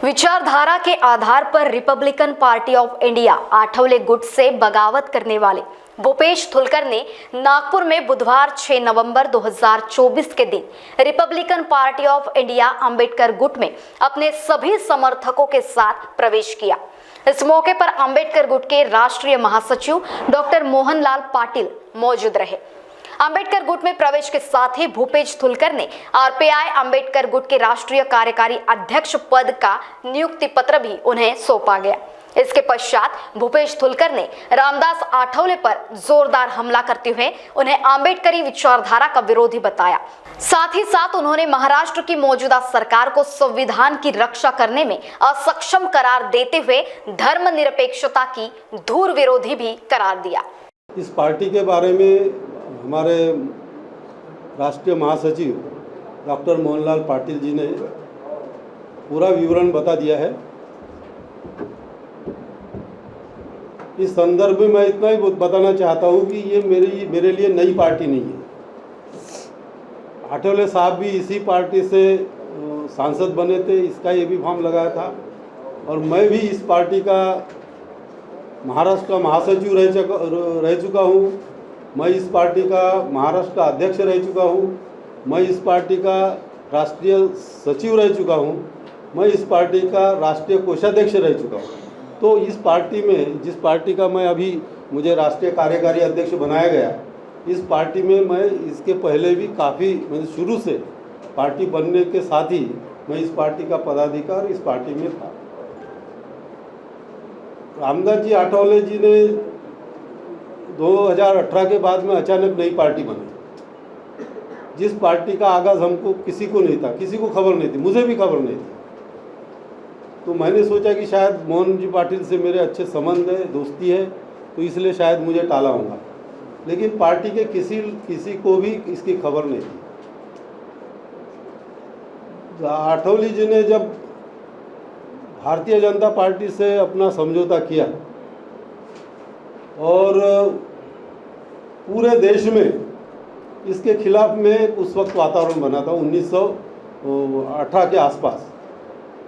विचारधारा के आधार पर Republican party of India Athawale गुट से बगावत करने वाले भूपेश धुलकर ने नागपुर में बुधवार 6 नवंबर 2024 के दिन Republican party of India Ambedkar गुट में अपने सभी समर्थकों के साथ प्रवेश किया। इस मौके पर अंबेडकर गुट के राष्ट्रीय महासचिव डॉक्टर मोहनलाल पाटिल मौजूद रहे। अंबेडकर गुट में प्रवेश के साथ ही भूपेश धुलकर ने आरपीआई अंबेडकर गुट के राष्ट्रीय कार्यकारी अध्यक्ष पद का नियुक्ति पत्र भी उन्हें सौंपा गया। इसके पश्चात भूपेश धुलकर ने रामदास आठवले पर जोरदार हमला करते हुए उन्हें अंबेडकरी विचारधारा का विरोधी बताया। साथ ही साथ उन्होंने महाराष्ट्र की मौजूदा सरकार को संविधान की रक्षा करने में असक्षम करार देते हुए धर्मनिरपेक्षता की धूर विरोधी भी करार दिया। इस पार्टी के बारे में हमारे राष्ट्रीय महासचिव डॉक्टर मोहनलाल पाटिल जी ने पूरा विवरण बता दिया है। इस संदर्भ में मैं इतना ही बताना चाहता हूँ कि ये मेरे लिए नई पार्टी नहीं है। आठवले साहब भी इसी पार्टी से सांसद बने थे, इसका ये भी फॉर्म लगाया था और मैं भी इस पार्टी का महाराष्ट्र का महासचिव रह चुका हूँ। मैं इस पार्टी का महाराष्ट्र का अध्यक्ष रह चुका हूँ। मैं इस पार्टी का राष्ट्रीय सचिव रह चुका हूँ। मैं इस पार्टी का राष्ट्रीय कोषाध्यक्ष रह चुका हूँ। तो इस पार्टी में, जिस पार्टी का मैं अभी मुझे राष्ट्रीय कार्यकारी अध्यक्ष बनाया गया, इस पार्टी में मैं इसके पहले भी काफ़ी मैंने शुरू से पार्टी बनने के साथ ही मैं इस पार्टी का पदाधिकारी इस पार्टी में था। रामदास जी आठवले जी ने 2018 के बाद में अचानक नई पार्टी बनी, जिस पार्टी का आगाज़ हमको किसी को नहीं था, किसी को खबर नहीं थी, मुझे भी खबर नहीं थी। तो मैंने सोचा कि शायद मोहन जी पाटिल से मेरे अच्छे संबंध है, दोस्ती है, तो इसलिए शायद मुझे टाला होगा। लेकिन पार्टी के किसी को भी इसकी खबर नहीं थी। आठवले जी ने जब भारतीय जनता पार्टी से अपना समझौता किया और पूरे देश में इसके खिलाफ में उस वक्त वातावरण बना था 1918 के आसपास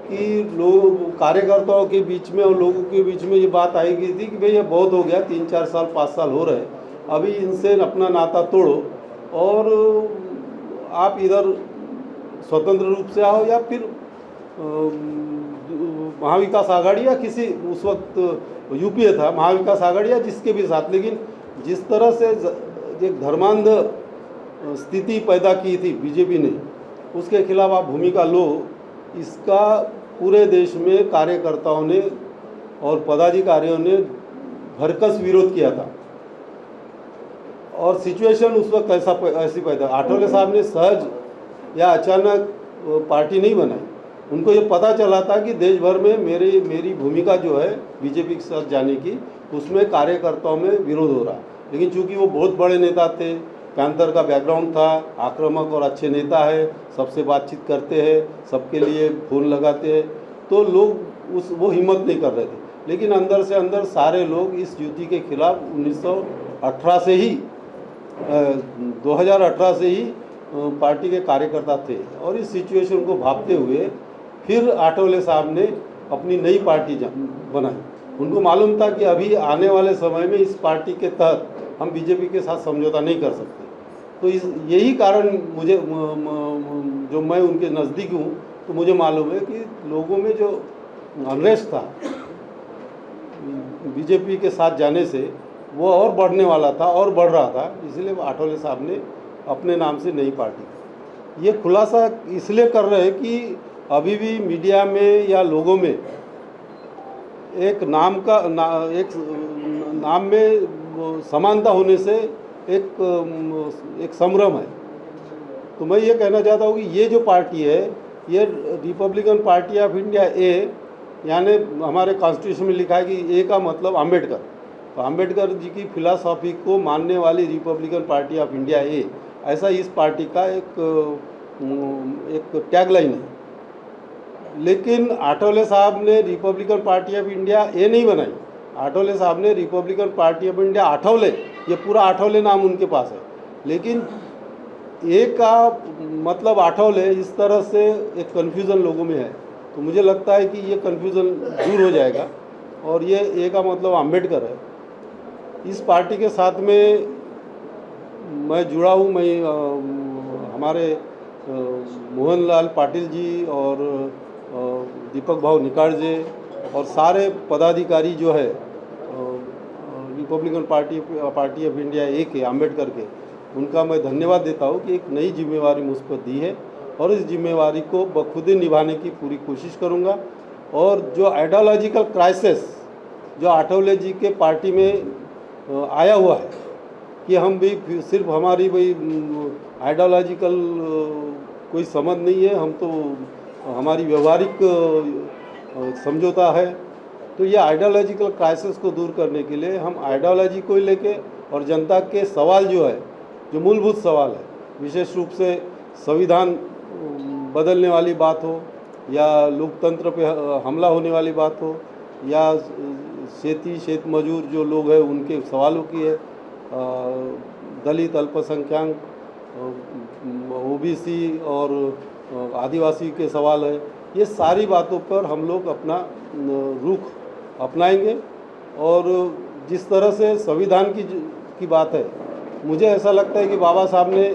कि लोग कार्यकर्ताओं के बीच में और लोगों के बीच में ये बात आई गई थी कि भाई ये बहुत हो गया, 3-4 साल 5 साल हो रहे, अभी इनसे अपना नाता तोड़ो और आप इधर स्वतंत्र रूप से आओ या फिर महाविकास आघाड़ी या किसी उस वक्त यूपीए था, महाविकास आघाड़ी या जिसके भी साथ, लेकिन जिस तरह से एक धर्मांध स्थिति पैदा की थी बीजेपी ने, उसके खिलाफ आप भूमिका लो। इसका पूरे देश में कार्यकर्ताओं ने और पदाधिकारियों ने भरकस विरोध किया था और सिचुएशन उस वक्त ऐसी पैदा। आठवले साहब ने सहज या अचानक पार्टी नहीं बनाई, उनको ये पता चला था कि देश भर में मेरी भूमिका जो है बीजेपी के साथ जाने की, उसमें कार्यकर्ताओं में विरोध हो रहा। लेकिन चूंकि वो बहुत बड़े नेता थे, पैंथर का बैकग्राउंड था, आक्रामक और अच्छे नेता है, सबसे बातचीत करते हैं, सबके लिए फोन लगाते हैं, तो लोग वो हिम्मत नहीं कर रहे थे। लेकिन अंदर से अंदर सारे लोग इस युति के खिलाफ 2018 से ही पार्टी के कार्यकर्ता थे और इस सिचुएशन को भांपते हुए फिर आठवले साहब ने अपनी नई पार्टी बनाई। उनको मालूम था कि अभी आने वाले समय में इस पार्टी के तहत हम बीजेपी के साथ समझौता नहीं कर सकते। तो यही कारण मुझे जो मैं उनके नज़दीक हूँ, तो मुझे मालूम है कि लोगों में जो अनरेस्ट था बीजेपी के साथ जाने से, वो और बढ़ने वाला था और बढ़ रहा था। इसलिए आठवले साहब ने अपने नाम से नई पार्टी। ये खुलासा इसलिए कर रहे हैं कि अभी भी मीडिया में या लोगों में एक नाम में समानता होने से एक संभ्रम है। तो मैं ये कहना चाहता हूँ कि ये जो पार्टी है, ये रिपब्लिकन पार्टी ऑफ इंडिया ए, यानी हमारे कॉन्स्टिट्यूशन में लिखा है कि ए का मतलब अम्बेडकर, तो अम्बेडकर जी की फिलॉसफी को मानने वाली रिपब्लिकन पार्टी ऑफ इंडिया ए, ऐसा इस पार्टी का एक टैगलाइन है। लेकिन आठवले साहब ने रिपब्लिकन पार्टी ऑफ इंडिया ए नहीं बनाई, आठवले साहब ने Republican party of India Athawale, ये पूरा आठवले नाम उनके पास है। लेकिन ए का मतलब आठवले, इस तरह से एक कन्फ्यूज़न लोगों में है। तो मुझे लगता है कि ये कन्फ्यूज़न दूर हो जाएगा और ये ए का मतलब अम्बेडकर है। इस पार्टी के साथ में मैं जुड़ा हूँ। मैं हमारे मोहनलाल पाटिल जी और दीपक भाव निकाड़जे और सारे पदाधिकारी जो है रिपब्लिकन पार्टी ऑफ इंडिया ए के अम्बेडकर के, उनका मैं धन्यवाद देता हूँ कि एक नई जिम्मेवारी मुझ पर दी है और इस जिम्मेवारी को बखुदे निभाने की पूरी कोशिश करूँगा। और जो आइडियोलॉजिकल क्राइसिस जो आठवले जी के पार्टी में आया हुआ है कि हम भी सिर्फ हमारी भाई आइडियोलॉजिकल कोई समझ नहीं है, हम तो हमारी व्यवहारिक समझौता है। तो ये आइडियोलॉजिकल क्राइसिस को दूर करने के लिए हम आइडियोलॉजी को लेके और जनता के सवाल जो है, जो मूलभूत सवाल है, विशेष रूप से संविधान बदलने वाली बात हो या लोकतंत्र पे हमला होने वाली बात हो या शेत मजूर जो लोग हैं उनके सवालों की है, दलित अल्पसंख्यक ओबीसी और आदिवासी के सवाल है, ये सारी बातों पर हम लोग अपना रुख अपनाएंगे। और जिस तरह से संविधान की बात है, मुझे ऐसा लगता है कि बाबा साहब ने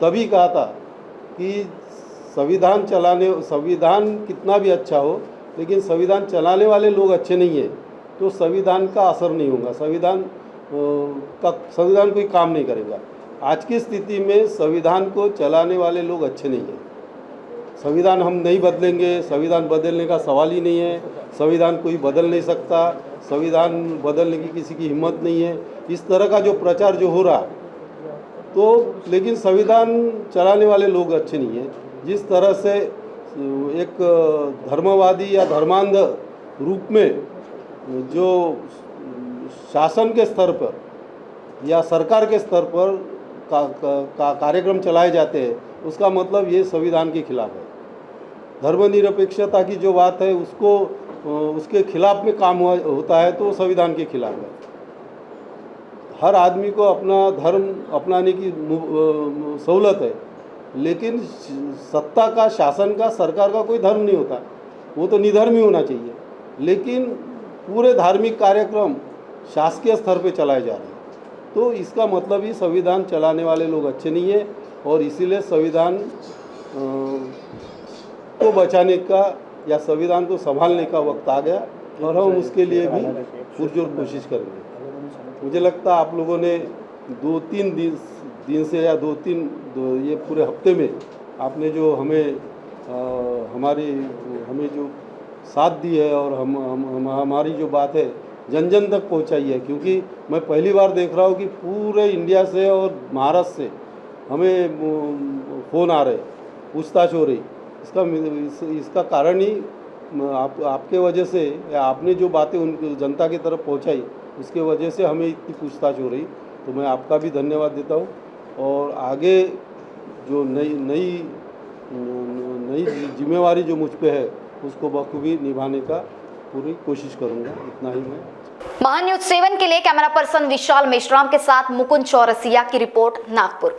तभी कहा था कि संविधान कितना भी अच्छा हो, लेकिन संविधान चलाने वाले लोग अच्छे नहीं हैं तो संविधान का असर नहीं होगा, संविधान कोई काम नहीं करेगा। आज की स्थिति में संविधान को चलाने वाले लोग अच्छे नहीं हैं। संविधान हम नहीं बदलेंगे, संविधान बदलने का सवाल ही नहीं है, संविधान कोई बदल नहीं सकता, संविधान बदलने की किसी की हिम्मत नहीं है, इस तरह का जो प्रचार जो हो रहा तो, लेकिन संविधान चलाने वाले लोग अच्छे नहीं हैं। जिस तरह से एक धर्मवादी या धर्मांध रूप में जो शासन के स्तर पर या सरकार के स्तर पर कार्यक्रम चलाए जाते हैं, उसका मतलब ये संविधान के खिलाफ है। धर्मनिरपेक्षता की जो बात है उसको उसके खिलाफ में काम होता है तो संविधान के खिलाफ है। हर आदमी को अपना धर्म अपनाने की सहूलत है, लेकिन सत्ता का, शासन का, सरकार का कोई धर्म नहीं होता, वो तो निधर्मी होना चाहिए। लेकिन पूरे धार्मिक कार्यक्रम शासकीय स्तर पे चलाए जा रहे हैं, तो इसका मतलब ही संविधान चलाने वाले लोग अच्छे नहीं हैं और इसीलिए संविधान को बचाने का या संविधान को संभालने का वक्त आ गया और हम उसके लिए भी पुरजोर कोशिश करेंगे। मुझे लगता है आप लोगों ने 2-3 दिन से या ये पूरे हफ्ते में आपने जो हमें जो साथ दी है और हमारी जो बात है जन जन तक पहुंचाई है, क्योंकि मैं पहली बार देख रहा हूँ कि पूरे इंडिया से और महाराष्ट्र से हमें फ़ोन आ रहे, पूछताछ हो रही। इसका कारण ही आपके वजह से, या आपने जो बातें उन जनता की तरफ पहुंचाई उसके वजह से हमें इतनी पूछताछ हो रही। तो मैं आपका भी धन्यवाद देता हूँ और आगे जो नई जिम्मेवारी जो मुझ पे है उसको बखूबी निभाने का पूरी कोशिश करूँगा। इतना ही मैं। महान्यूज़ 7 के लिए कैमरा पर्सन विशाल मेश्राम के साथ मुकुंद चौरसिया की रिपोर्ट, नागपुर।